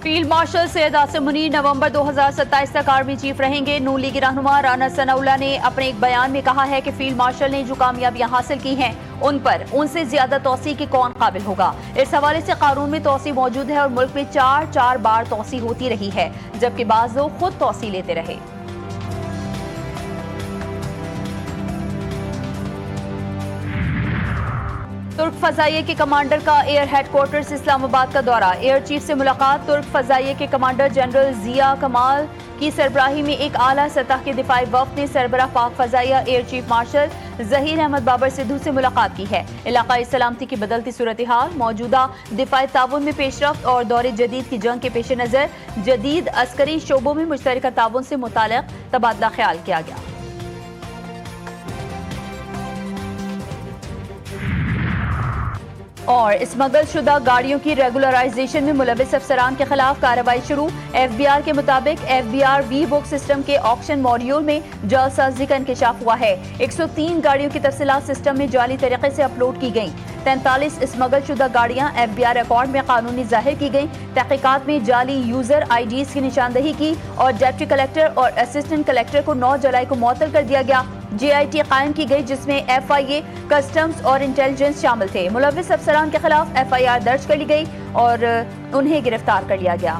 Field marshal Syed Asim Munir नवंबर 2027 तक army chief रहेंगे। नून लीगी रहनुमा राना सनाउल्लाह ने अपने एक बयान में कहा है कि फील्ड मार्शल ने जो कामयाबियां हासिल की हैं उन पर उनसे ज्यादा तौसी के कौन काबिल होगा। इस हवाले से कानून में तौसी मौजूद है और मुल्क में चार बार तौसी होती रही है, जबकि बाज लोग खुद तौसी लेते रहे। तुर्क फजाइये के कमांडर का एयर हेडक्वार्टर्स इस्लामाबाद का दौरा। एयर चीफ से मुलाकात। तुर्क फजाइये के कमांडर जनरल जिया कमाल की सरबराही में एक आला सतह के दिफाई वफ्द ने सरबराह पाक फजाइया air chief marshal Zaheer Ahmed Babar Sidhu से मुलाकात की है। इलाकाई सलामती की बदलती सूरत हाल, मौजूदा दिफाई ताउन में पेशरफ्त और दौरे जदीद की जंग के पेश नज़र जदीद अस्करी शोबों में मुश्तरका ताउन से मुताल्लिक़ तबादला ख्याल किया गया। और स्मगल शुदा गाड़ियों की रेगुलराइजेशन में मुलविस अफसरान के खिलाफ कार्रवाई शुरू। FBR के मुताबिक FBR वी बुक सिस्टम के ऑक्शन मॉड्यूल में जालसाजी का इंकशाफ हुआ है। 103 गाड़ियों की तफसीलात सिस्टम में जाली तरीके से अपलोड की गई। 43 स्मगल शुदा गाड़ियां FBR रिकॉर्ड में कानूनी जाहिर की गई। तहकीकात में जाली यूजर IDs की निशानदही की और डिप्टी कलेक्टर और असिस्टेंट कलेक्टर को 9 जुलाई को मुअत्तल कर दिया गया। JIT कायम की गई जिसमें FIA, कस्टम्स और इंटेलिजेंस शामिल थे। मुलविस अफसरान के खिलाफ FIR दर्ज कर ली गई और उन्हें गिरफ्तार कर लिया गया।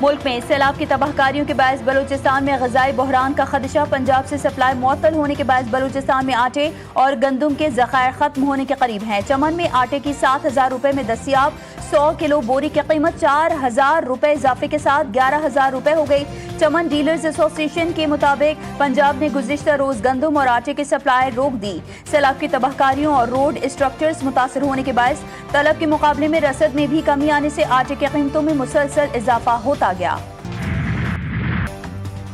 मुल्क में सैलाब की तबाहकारियों के बायस बलूचिस्तान में ग़ज़ाई बहरान का खदशा। पंजाब से सप्लाई मुअत्तल होने के बायस बलूचिस्तान में आटे और गंदम के ज़खायर खत्म होने के करीब हैं। चमन में आटे की 7,000 रुपए में दस्तियाब 100 किलो बोरी की कीमत 4,000 रुपए इजाफे के साथ 11,000 रुपए हो गई। चमन डीलर्स एसोसिएशन के मुताबिक पंजाब ने गुज़िश्ता रोज गंदम और आटे की सप्लाई रोक दी। सैलाब की तबाहकारियों और रोड स्ट्रक्चर्स मुतासर होने के बायस तलब के मुकाबले में रसद में भी कमी आने से आटे की कीमतों में मुसलसल इजाफा होता गया।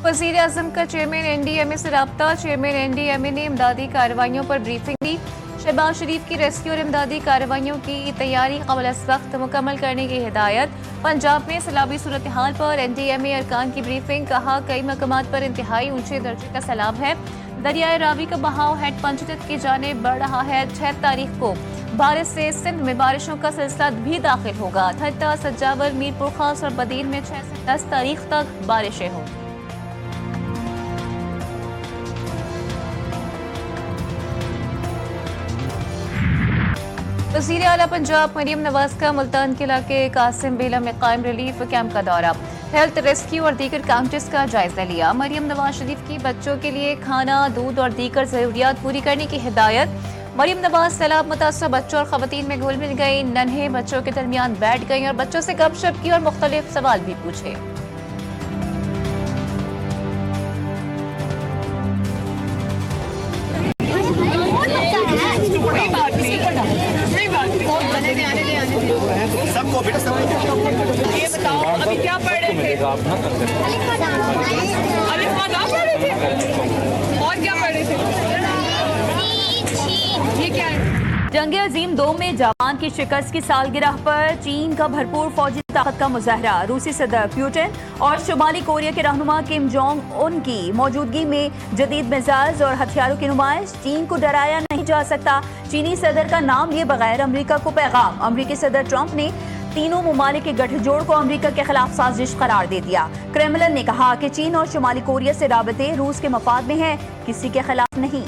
वज़ीर आज़म का चेयरमैन NDMA से राब्ता। चेयरमैन NDMA ने इमदादी कार्रवाइयों पर ब्रीफिंग दी। शहबाज शरीफ की रेस्क्यू और इमदादी कार्रवाइयों की तैयारी कबल अज़ वक्त मुकम्मल करने की हिदायत। पंजाब में सैलाबी सूरत हाल पर NDMA अरकान की ब्रीफिंग। कहा, कई मकामात पर इंतहाई ऊंचे दर्जे का सैलाब है। दरियाए रावी का बहाव हेड पंचतत की जानिब बढ़ रहा है। 6 तारीख को बारिश से सिंध में बारिशों का सिलसिला भी दाखिल होगा। ठट्टा, सज्जावर, मीरपुर खास और बदीन में 6 से 10 तारीख तक बारिशें होंगी। वज़ीर आला पंजाब मरियम नवाज का मुल्तान के इलाके कासिम बेला में कायम रिलीफ कैंप का दौरा। हेल्थ रेस्क्यू और दीगर काउंटर्स का जायजा लिया। मरियम नवाज शरीफ की बच्चों के लिए खाना, दूध और दीगर जरूरियात पूरी करने की हिदायत। मरियम नवाज सैलाब मुतासर बच्चों और खवातीन में घुल मिल गई। नन्हे बच्चों के दरमियान बैठ गई और बच्चों से गपशप की और मुख्तलिफ सवाल भी पूछे। सबको बेटा सबको ये बताओ, अभी क्या पढ़ रहे थे? अलिफ ना पढ़ रहे थे और क्या पढ़ रहे थे? ये क्या है? जंग अजीम 2 में जापान की शिकस्त की सालगिरह पर चीन का भरपूर फौजी ताकत का मुजाहरा। रूसी सदर पुतिन और शुमाली कोरिया के रहनुमा किम जोंग उन की मौजूदगी में जदीद मिसाइल और हथियारों की नुमाइश। चीन को डराया नहीं जा सकता, चीनी सदर का नाम लिए बगैर अमरीका को पैगाम। अमरीकी सदर ट्रंप ने तीनों ममालिक के गठजोड़ को अमरीका के खिलाफ साजिश करार दे दिया। क्रेमलिन ने कहा कि चीन और शुमाली कोरिया से राबते रूस के मफाद में है, किसी के खिलाफ नहीं।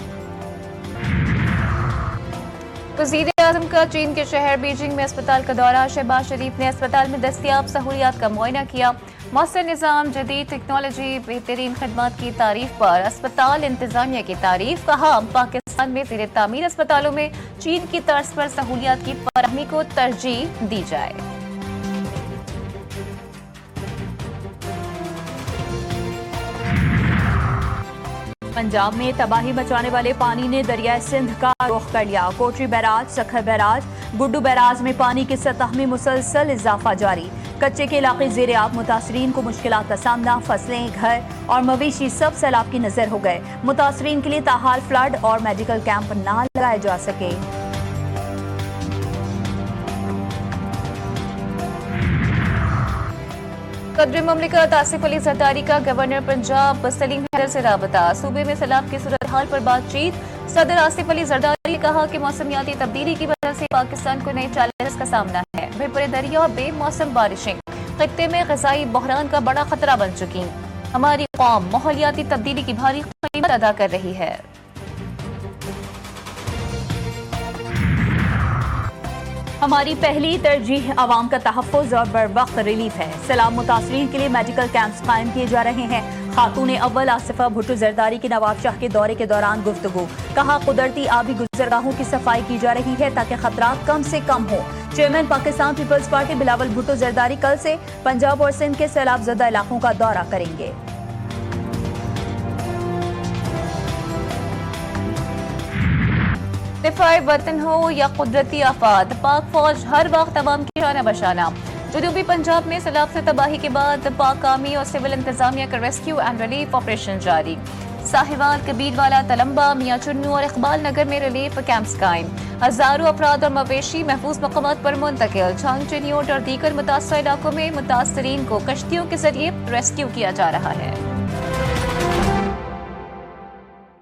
वज़ीर आज़म का चीन के शहर बीजिंग में अस्पताल का दौरा। शहबाज शरीफ ने अस्पताल में दस्तियाब सहूलियात का मुआयना किया। मौसर निज़ाम, जदीद टेक्नोलॉजी, बेहतरीन खदमात की तारीफ पर अस्पताल इंतजामिया की तारीफ। कहा, पाकिस्तान में ज़ेर तामीर अस्पतालों में चीन की तर्ज पर सहूलियात की फराहमी को तरजीह दी जाए। पंजाब में तबाही मचाने वाले पानी ने दरिया सिंध का रुख कर लिया। Kotri barrage, Sukkur barrage, Guddu barrage में पानी की सतह में मुसलसल इजाफा जारी। कच्चे के इलाके ज़ेरे आब, मुतासरीन को मुश्किलात का सामना। फसलें, घर और मवेशी सब सैलाब की नजर हो गए। मुतासरीन के लिए ताहाल फ्लड और मेडिकल कैंप ना लगाए जा सके। सदर मुमलिकत आसिफ अली जरदारी का गवर्नर पंजाब सलीम हैदर से राबता। सूबे में सैलाब की सूरत हाल पर बातचीत। सदर आसिफ अली जरदारी ने कहा कि मौसमियाती तब्दीली की वजह से पाकिस्तान को नए चैलेंजेस का सामना है। भिपरे दरिया बेमौसम बारिशें खित्ते में ग़िज़ाई बहरान का बड़ा खतरा बन चुकी। हमारी कौम माहौलियाती तब्दीली की भारी कीमत अदा कर रही है। हमारी पहली तरजीह आवाम का तहफ़्फ़ुज़ और बरवक्त रिलीफ है। सैलाब मुतासरीन के लिए मेडिकल कैंप्स कायम किए जा रहे हैं। खातून अव्वल आसिफा भुट्टो जरदारी की नवाब शाह के दौरे के दौरान गुफ्तगू। कहा कुदरती आबी गुजरगाहों की सफाई की जा रही है ताकि खतरात कम से कम हो। Chairman Pakistan Peoples Party Bilawal Bhutto Zardari कल से पंजाब और सिंध के सैलाब ज़दा इलाकों का दौरा करेंगे। दिफाए वतन हो या कुदरती आफात, पाक फौज हर वक्त अवाम की शाना बशाना। जनूबी पंजाब में सैलाब से तबाही के बाद पाक आर्मी और सिविल इंतजामिया का रेस्क्यू एंड रिलीफ ऑपरेशन जारी। साहिवाल, कबीरवाला, तलम्बा, मियां चुन्नू और इकबाल नगर में रिलीफ कैंप्स कायम। हजारों अफराद और मवेशी महफूज मकामात पर मुंतकिल। झांग चिन्योट और दीगर मुतासर इलाकों में मुतासरीन को कश्तियों के जरिए रेस्क्यू किया जा रहा है।